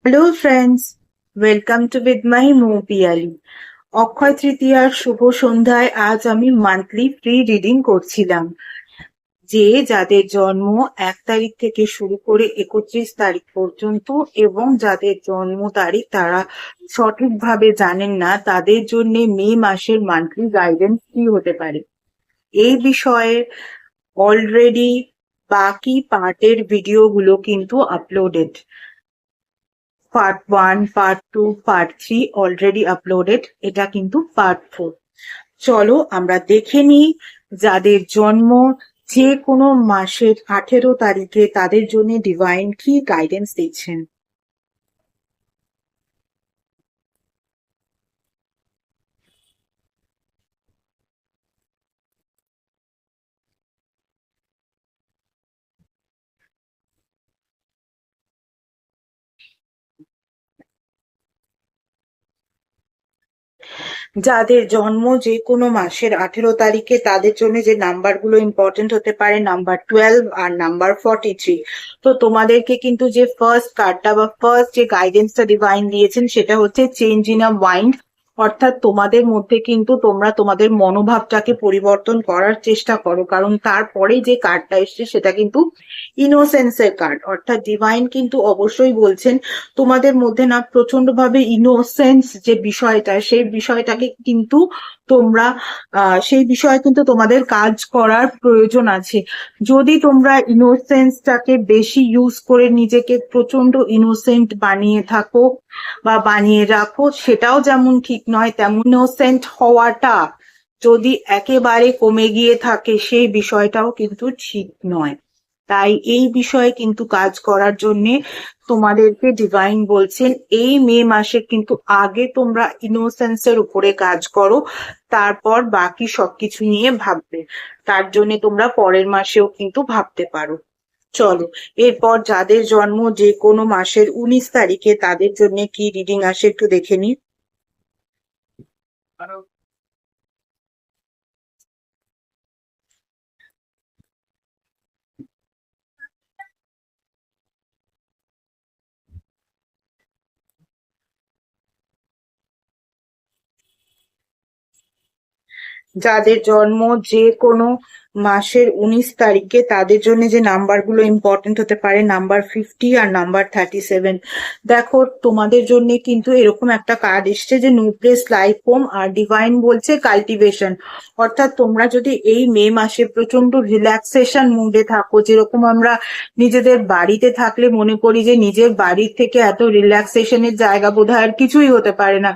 Hello friends, welcome to with my Mou Piyali. অক্ষয় তৃতীয়ার শুভ সন্ধ্যায় আজ আমি মান্থলি ফ্রি রিডিং করছিলাম। যাদের জন্ম 1 তারিখ থেকে শুরু করে 31 তারিখ পর্যন্ত এবং যাদের জন্ম তারিখ তারা সঠিকভাবে জানেন না, তাদের জন্য মে মাসের মান্থলি গাইডেন্স কি হতে পারে এই বিষয়ে অলরেডি বাকি পার্টের ভিডিওগুলো কিন্তু uploaded. Part 1, part 2, part 3 already uploaded. এটা কিন্তু পার্ট 4। চলো আমরা দেখে নিই যাদের জন্ম যে কোনো মাসের 18 তারিখে তাদের জন্য ডিভাইন কি গাইডেন্স দিচ্ছেন। যাদের জন্ম যে কোনো মাসের 18 তারিখে তাদের জন্য যে নাম্বারগুলো ইম্পর্টেন্ট হতে পারে, নাম্বার 12 আর নাম্বার 43। তো তোমাদেরকে কিন্তু যে ফার্স্ট কার্ডটা বা ফার্স্ট যে গাইডেন্সটা ডিভাইন দিয়েছেন সেটা হচ্ছে চেঞ্জ ইন আ মাইন্ড। অর্থাৎ তোমাদের মধ্যে কিন্তু তোমরা তোমাদের মনোভাবটাকে পরিবর্তন করার চেষ্টা করো, কারণ তারপরে যে কার্ডটা এসছে সেটা কিন্তু ইনোসেন্সের কার্ড। অর্থাৎ ডিভাইন কিন্তু অবশ্যই বলছেন তোমাদের মধ্যে না প্রচন্ড ভাবে ইনোসেন্স যে বিষয়টা, সেই বিষয়টাকে কিন্তু তোমরা সেই বিষয়ে কিন্তু তোমাদের কাজ করার প্রয়োজন আছে। যদি তোমরা ইনোসেন্সটাকে বেশি ইউজ করে নিজেকে প্রচন্ড ইনোসেন্ট বানিয়ে থাকো বা বানিয়ে রাখো, সেটাও যেমন ঠিক নয়, তেমন ইনোসেন্ট হওয়াটা যদি একেবারে কমে গিয়ে থাকে সেই বিষয়টাও কিন্তু ঠিক নয়। তাই এই বিষয়ে কিন্তু কাজ করার জন্যে তোমাদেরকে ডিভাইন বলছেন এই মে মাসে কিন্তু আগে তোমরা ইনোসেন্সের উপরে কাজ করো, তারপর বাকি সবকিছু নিয়ে ভাববে। তার জন্য তোমরা পরের মাসেও কিন্তু ভাবতে পারো। চলো এরপর যাদের জন্ম যে কোনো মাসের 19 তারিখে তাদের জন্য কি রিডিং আসে একটু দেখে নি। যাদের জন্ম যে কোনো মাসের 19 তারিখে তাদের জন্য যে নাম্বারগুলো ইম্পর্টেন্ট হতে পারে, নাম্বার 50 আর নাম্বার 37। দেখো তোমাদের জন্য কিন্তু এরকম একটা কার্ড এসছে যে নো প্লেস লাইফ হোম, আর ডিভাইন বলছে কাল্টিভেশন। অর্থাৎ তোমরা যদি এই মে মাসে প্রচন্ড রিল্যাক্সেশন মুডে থাকো, যেরকম আমরা নিজেদের বাড়িতে থাকলে মনে করি যে নিজের বাড়ির থেকে এত রিল্যাক্সেশনের জায়গা বোধহয় আর কিছুই হতে পারে না,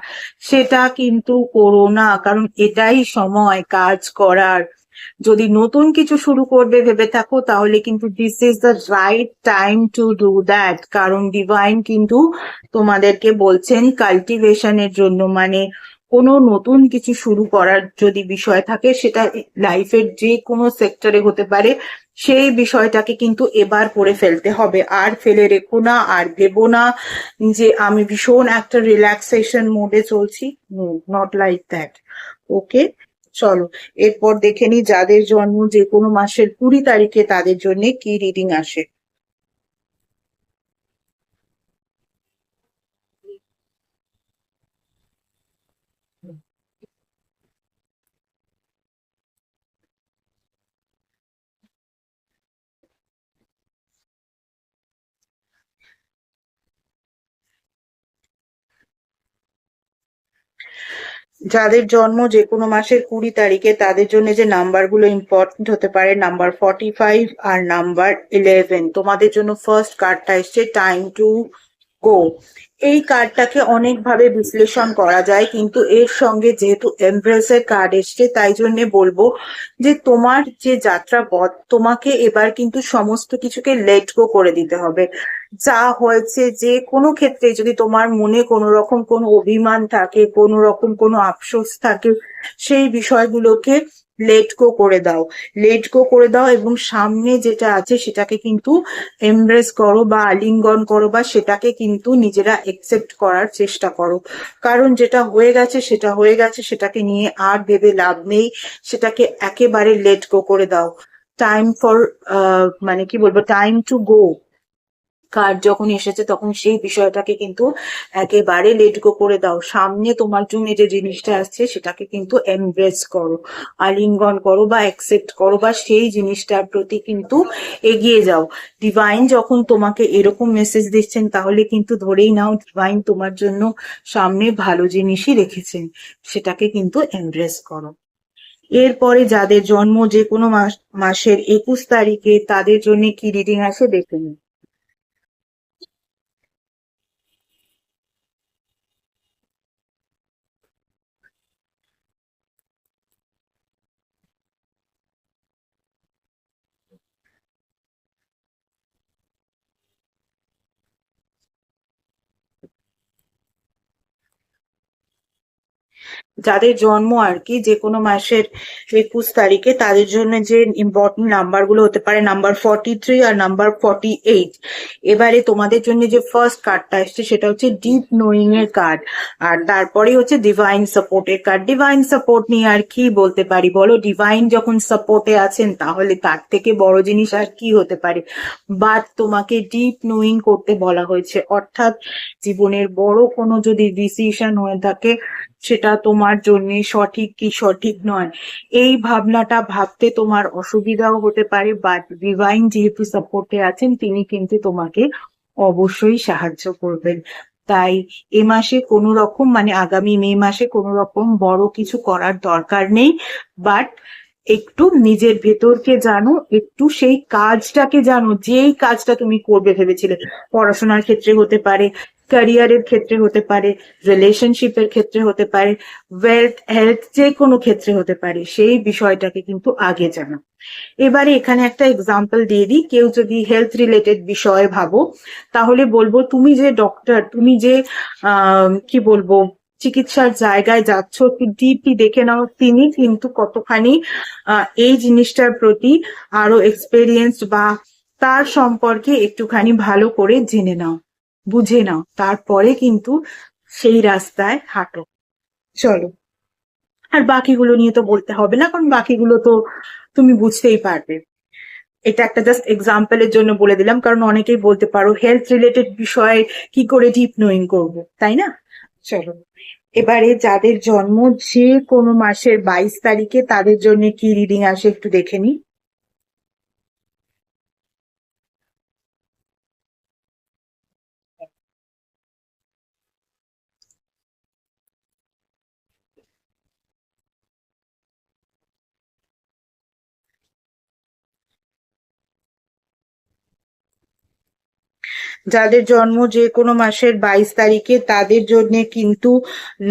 সেটা কিন্তু করো না, কারণ এটাই সময় কাজ করার। যদি নতুন কিছু শুরু করবে ভেবে থাকো তাহলে কিন্তু this is the right time to do that, কারণ ডিভাইন কিন্তু তোমাদেরকে বলছেন কাল্টিভেশনের জন্য, মানে কোনো নতুন কিছু শুরু করার যদি বিষয় থাকে সেটা লাইফের যে কোনো সেক্টরে হতে পারে, সেই বিষয়টাকে কিন্তু এবার করে ফেলতে হবে। আর ফেলে রেখো না, আর ভেবো না যে আমি ভীষণ একটা রিল্যাক্সেশন মোডে চলছি। Not like that. ওকে, চলো এরপর দেখে নি যাদের জন্ম যে কোনো মাসের 20 তারিখে তাদের জন্য কি রিডিং আসে। যাদের জন্ম যে কোনো মাসের 20 তারিখে তাদের জন্য যে নাম্বারগুলো ইম্পর্টেন্ট হতে পারে, নাম্বার 45 আর নাম্বার 11। তোমাদের জন্য ফার্স্ট কার্ডটা এসছে টাইম টু গো। এই কার্ডটাকে অনেকভাবে বিশ্লেষণ করা যায়, কিন্তু এর সঙ্গে যেহেতু এমপ্রেসের কার্ড এসছে তাই জন্য বলবো যে তোমার যে যাত্রাপথ, তোমাকে এবার কিন্তু সমস্ত কিছুকে লেট গো করে দিতে হবে। যা হয়েছে যে কোনো ক্ষেত্রে যদি তোমার মনে কোনো রকম কোনো অভিমান থাকে, কোনো রকম কোনো আফসোস থাকে, সেই বিষয়গুলোকে লেট গো করে দাও। লেট গো করে দাও এবং সামনে যেটা আছে সেটাকে কিন্তু এমব্রেস করো বা আলিঙ্গন করো, বা সেটাকে কিন্তু নিজেরা একসেপ্ট করার চেষ্টা করো। কারণ যেটা হয়ে গেছে সেটা হয়ে গেছে, সেটাকে নিয়ে আর ভেবে লাভ নেই, সেটাকে একেবারে লেট গো করে দাও। টাইম ফর মানে কি বলবো, টাইম টু গো। কার্ড যখন এসেছে তখন সেই বিষয়টাকে কিন্তু একেবারে লেট গো করে দাও। সামনে তোমার জন্য যে জিনিসটা আসছে সেটাকে কিন্তু এমব্রেস করো, আলিঙ্গন করো বা অ্যাকসেপ্ট করো, বা সেই জিনিসটার প্রতি কিন্তু এগিয়ে যাও। ডিভাইন যখন তোমাকে এরকম মেসেজ দিচ্ছেন তাহলে কিন্তু ধরেই নাও ডিভাইন তোমার জন্য সামনে ভালো জিনিসই রেখেছেন, সেটাকে কিন্তু এমব্রেস করো। এরপরে যাদের জন্ম যে কোনো মাসের 21 তারিখে তাদের জন্য কি রিডিং আসে দেখে নিন। যাদের জন্ম আর কি যে কোনো মাসের 21 তারিখে তাদের জন্য যে ইম্পর্টেন্ট নাম্বার গুলো হতে পারে নাম্বার 43 আর নাম্বার 48। এবারে তোমাদের জন্য যে ফার্স্ট কার্ডটা এসছে সেটা হচ্ছে ডিপ নোয়িং এর কার্ড, আর তারপরে হচ্ছে ডিভাইন সাপোর্টের কার্ড। ডিভাইন সাপোর্ট নিয়ে আর কি বলতে পারি বলো, ডিভাইন যখন সাপোর্টে আছেন তাহলে তার থেকে বড় জিনিস আর কি হতে পারে। বাট তোমাকে ডিপ নোয়িং করতে বলা হয়েছে, অর্থাৎ জীবনের বড় কোনো যদি ডিসিশন হয়ে থাকে সেটা তোমার জন্য সঠিক কি সঠিক নয় এই ভাবনাটা ভাবতে তোমার অসুবিধাও হতে পারে, বাট ডিভাইন যেহেতু সাপোর্টে আছেন তিনি কিন্তু তোমাকে অবশ্যই সাহায্য করবেন। তাই এ মাসে কোনো রকম মানে আগামী মে মাসে কোনো রকম বড় কিছু করার দরকার নেই, বাট একটু নিজের ভেতরকে জানো, একটু সেই কাজটাকে জানো যেই কাজটা তুমি করবে ভেবেছিলে। পড়াশোনার ক্ষেত্রে হতে পারে, ক্যারিয়ারের ক্ষেত্রে হতে পারে, রিলেশনশিপের ক্ষেত্রে হতে পারে, ওয়েলথ হেলথ যে কোনো ক্ষেত্রে হতে পারে, সেই বিষয়টাকে কিন্তু আগে জানো। এবারে এখানে একটা এক্সাম্পল দিয়ে দিই, কেউ যদি হেলথ রিলেটেড বিষয়ে ভাবো তাহলে বলবো তুমি যে ডক্টর, তুমি যে কি বলবো চিকিৎসার জায়গায় যাচ্ছ একটু ডিপলি দেখে নাও তিনি কিন্তু কতখানি এই জিনিসটার প্রতি আরো এক্সপেরিয়েন্স, বা তার সম্পর্কে একটুখানি ভালো করে জেনে নাও, বুঝে নাও, তারপরে কিন্তু সেই রাস্তায় হাঁটো। চলো, আর বাকিগুলো নিয়ে তো বলতে হবে না কারণ বাকিগুলো তো তুমি বুঝতেই পারবে। এটা একটা জাস্ট এক্সাম্পলের জন্য বলে দিলাম, কারণ অনেকেই বলতে পারো হেলথ রিলেটেড বিষয়ে কি করে ডিপ নোয়িং করবো, তাই না? চলো, এবারে যাদের জন্ম যে কোনো মাসের 22 তারিখে তাদের জন্য কি রিডিং আসে একটু দেখে নি। যাদের জন্ম যে কোনো মাসের 22 তারিখে তাদের জন্য কিন্তু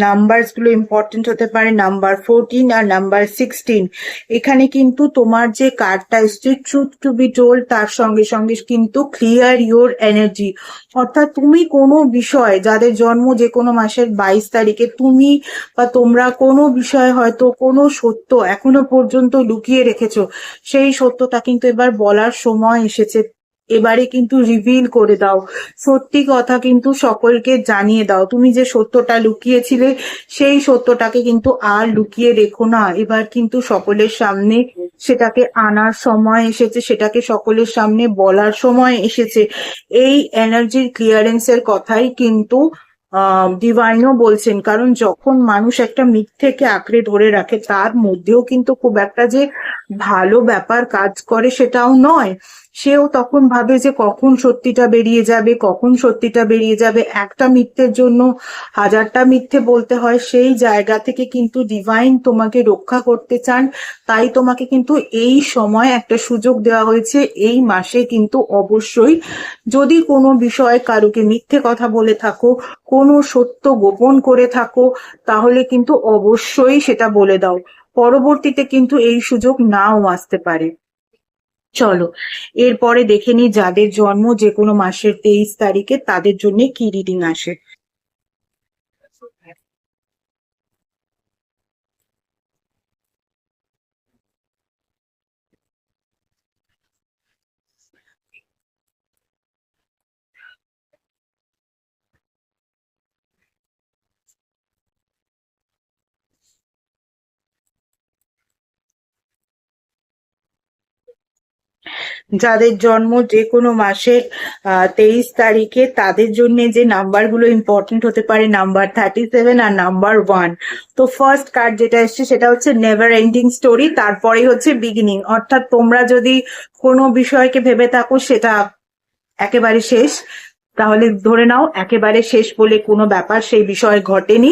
নাম্বারস গুলো ইম্পর্টেন্ট হতে পারে নাম্বার 14 আর নাম্বার 16। এখানে কিন্তু তোমার যে কার্ডটা এসছে ট্রুথ টু বি টোল্ড তার সঙ্গে সঙ্গে কিন্তু ক্লিয়ার ইওর এনার্জি, অর্থাৎ তুমি কোনো বিষয় যাদের জন্ম যে কোনো মাসের 22 তারিখে তুমি বা তোমরা কোনো বিষয়ে হয়তো কোনো সত্য এখনো পর্যন্ত লুকিয়ে রেখেছো, সেই সত্যটা কিন্তু এবার বলার সময় এসেছে। এবারে কিন্তু রিভিল করে দাও, সত্যি কথা কিন্তু সকলকে জানিয়ে দাও। তুমি যে সত্যটা লুকিয়েছিলে সেই সত্যটাকে কিন্তু আর লুকিয়ে রেখো না, এবার কিন্তু সকলের সামনে সেটাকে আনার সময় এসেছে, সেটাকে সকলের সামনে বলার সময় এসেছে। এই এনার্জির ক্লিয়ারেন্সের কথাই কিন্তু ডিভাইনও বলছেন, কারণ যখন মানুষ একটা মিথ্যেকে আঁকড়ে ধরে রাখে তার মধ্যেও কিন্তু খুব একটা যে ভালো ব্যাপার কাজ করে সেটাও নয়। সেও তখন ভাবে যে কখন সত্যিটা বেরিয়ে যাবে, কখন সত্যিটা বেরিয়ে যাবে, একটা মিথ্যের জন্য হাজারটা মিথ্যে বলতে হয়, সেই জায়গা থেকে কিন্তু ডিভাইন তোমাকে রক্ষা করতে চান। তাই তোমাকে কিন্তু এই সময় একটা সুযোগ দেওয়া হয়েছে, এই মাসে কিন্তু অবশ্যই যদি কোনো বিষয়ে কারোকে মিথ্যে কথা বলে থাকো, কোনো সত্য গোপন করে থাকো, তাহলে কিন্তু অবশ্যই সেটা বলে দাও। পরবর্তীতে কিন্তু এই সুযোগ নাও আসতে পারে। চলো, এরপরে দেখে নি যাদের জন্ম যে কোনো মাসের 23 তারিখে তাদের জন্য কি রিডিং আসে। যাদের জন্ম যে কোনো মাসের 23 তারিখে তাদের জন্য যে নাম্বারগুলো ইম্পর্টেন্ট হতে পারে নাম্বার 37 আর নাম্বার 1। তো ফার্স্ট কার্ড যেটা এসছে সেটা হচ্ছে নেভার এন্ডিং স্টোরি, তারপরেই হচ্ছে বিগিনিং। অর্থাৎ তোমরা যদি কোনো বিষয়কে ভেবে থাকো সেটা একেবারে শেষ, তাহলে ধরে নাও একেবারে শেষ বলে কোনো ব্যাপার সেই বিষয়ে ঘটেনি।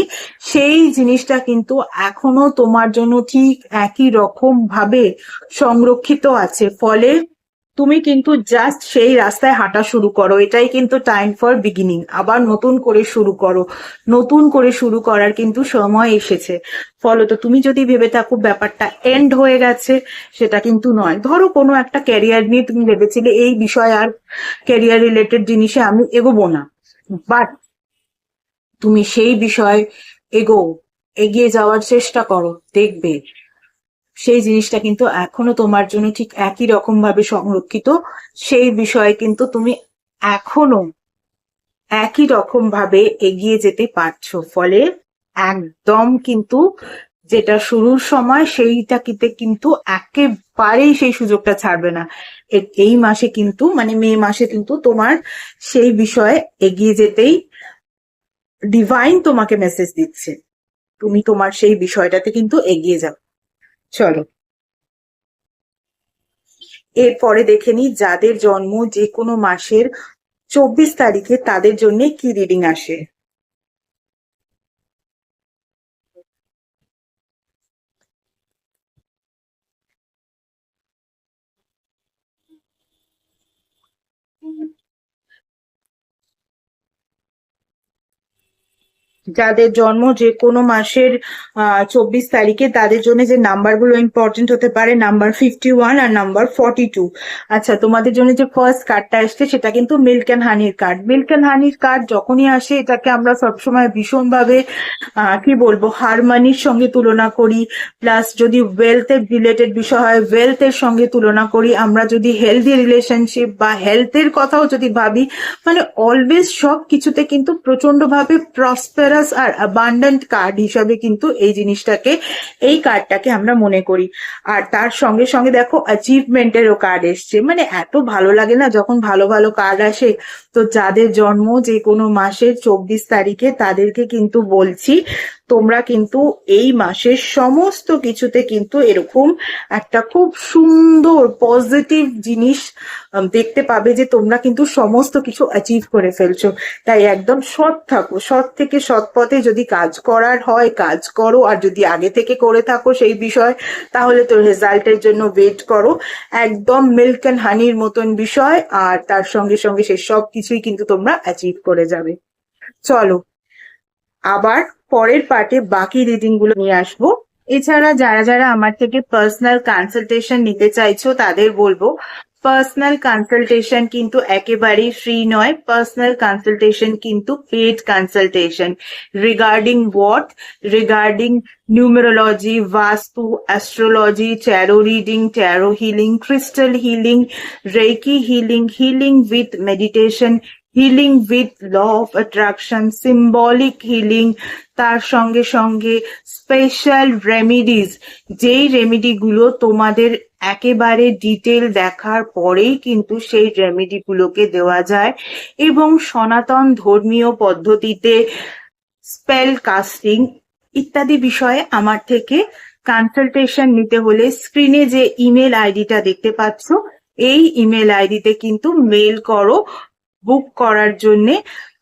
সেই জিনিসটা কিন্তু এখনো তোমার জন্য ঠিক একই রকম ভাবে সংরক্ষিত আছে। ফলে তুমি কিন্তু জাস্ট সেই রাস্তায় হাঁটা শুরু করো। এটাই কিন্তু টাইম ফর বিগিনিং। আবার নতুন করে শুরু করো। নতুন করে শুরু করার কিন্তু সময় এসেছে। ফলত তুমি যদি ভেবে থাকো ব্যাপারটা এন্ড হয়ে গেছে, সেটা কিন্তু নয়। ধরো কোনো একটা ক্যারিয়ার নিয়ে তুমি ভেবেছিলে এই বিষয় আর ক্যারিয়ার রিলেটেড জিনিসে আমি এগোবো না, বাট তুমি সেই বিষয় এগিয়ে যাওয়ার চেষ্টা করো, দেখবে সেই জিনিসটা কিন্তু এখনো তোমার জন্য ঠিক একই রকম ভাবে সংরক্ষিত। সেই বিষয়ে কিন্তু তুমি এখনো একই রকম ভাবে এগিয়ে যেতে পারছো। ফলে একদম কিন্তু যেটা শুরুর সময় সেইটাকে কিন্তু একেবারেই সেই সুযোগটা ছাড়বে না। এই মাসে কিন্তু মানে মে মাসে কিন্তু তোমার সেই বিষয়ে এগিয়ে যেতেই ডিভাইন তোমাকে মেসেজ দিচ্ছে। তুমি তোমার সেই বিষয়টাতে কিন্তু এগিয়ে যাও। চলো এরপরে দেখে নি যাদের জন্ম যে কোনো মাসের 24 তারিখে তাদের জন্য কি রিডিং আসে। যাদের জন্ম যে কোনো মাসের 24 তারিখে তাদের জন্য যে নাম্বারগুলো ইম্পর্টেন্ট হতে পারে নাম্বার 51 আর নাম্বার 42। আচ্ছা, তোমাদের জন্য যে ফার্স্ট কার্ডটা আসছে সেটা কিন্তু মিল্ক অ্যান্ড হানির কার্ড। মিল্ক অ্যান্ড হানির কার্ড যখনই আসে এটাকে আমরা সবসময় ভীষণভাবে কি বলবো হারমানির সঙ্গে তুলনা করি। প্লাস যদি ওয়েলথের রিলেটেড বিষয় হয় ওয়েলথের সঙ্গে তুলনা করি। আমরা যদি হেলদি রিলেশনশিপ বা হেলথের কথাও যদি ভাবি, মানে অলওয়েজ সব কিছুতে কিন্তু প্রচন্ড ভাবে প্রসপেরাস আর অ্যাবান্ডেন্ট কার্ড হিসাবে কিন্তু এই কার্ডটাকে আমরা মনে করি। আর তার সঙ্গে সঙ্গে দেখো অ্যাচিভমেন্টেরও কার্ড এসছে। মানে এত ভালো লাগে না যখন ভালো ভালো কার্ড আসে। তো যাদের জন্ম যে কোনো মাসের 24 তারিখে তাদেরকে কিন্তু বলছি তোমরা কিন্তু এই মাসের সমস্ত কিছুতে কিন্তু এরকম একটা খুব সুন্দর পজিটিভ জিনিস দেখতে পাবে যে তোমরা কিন্তু সমস্ত কিছু অ্যাচিভ করে ফেলছো। তাই একদম সৎ থাকো, সৎ থেকে সৎ পথে যদি কাজ করার হয় কাজ করো। আর যদি আগে থেকে করে থাকো সেই বিষয়, তাহলে তো রেজাল্টের জন্য ওয়েট করো। একদম মিল্ক অ্যান্ড হানির মতন বিষয়, আর তার সঙ্গে সঙ্গে সেই সব কিছুই কিন্তু তোমরা অ্যাচিভ করে যাবে। চলো আবার পরের পার্টে বাকি রিডিং গুলো নিয়ে আসবো। এছাড়া যারা যারা আমার থেকে পার্সোনাল কনসালটেশন নিতে চাইছো তাদের বলবো পার্সোনাল কনসালটেশন কিন্তু একেবারেই ফ্রি নয়। পার্সোনাল কনসালটেশন কিন্তু paid consultation. Regarding numerology, vastu, astrology, tarot reading, tarot healing, crystal healing, reiki healing, healing with meditation, healing with law of attraction, symbolic healing, তার সঙ্গে সঙ্গে স্পেশাল রেমিডিজ, যেই রেমিডিগুলো তোমাদের একেবারে ডিটেল দেখার পরেই কিন্তু সেই রেমিডিগুলোকে দেওয়া যায়। এবং সনাতন ধর্মীয় পদ্ধতিতে স্পেল কাস্টিং ইত্যাদি বিষয়ে আমার থেকে কনসালটেশন নিতে হলে স্ক্রিনে যে ইমেল আইডিটা দেখতে পাচ্ছ এই ইমেল আইডিতে কিন্তু মেল করো বুক করার জন্যে।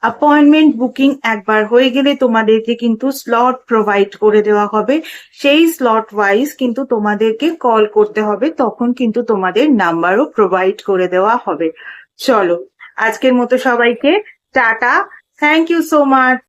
অ্যাপয়েন্টমেন্ট বুকিং একবার হয়ে গেলে তোমাদেরকে কিন্তু স্লট প্রোভাইড করে দেওয়া হবে। সেই স্লট ওয়াইজ কিন্তু তোমাদেরকে কল করতে হবে, তখন কিন্তু তোমাদের নাম্বারও প্রোভাইড করে দেওয়া হবে। চলো আজকের মতো সবাইকে tata. Thank you so much.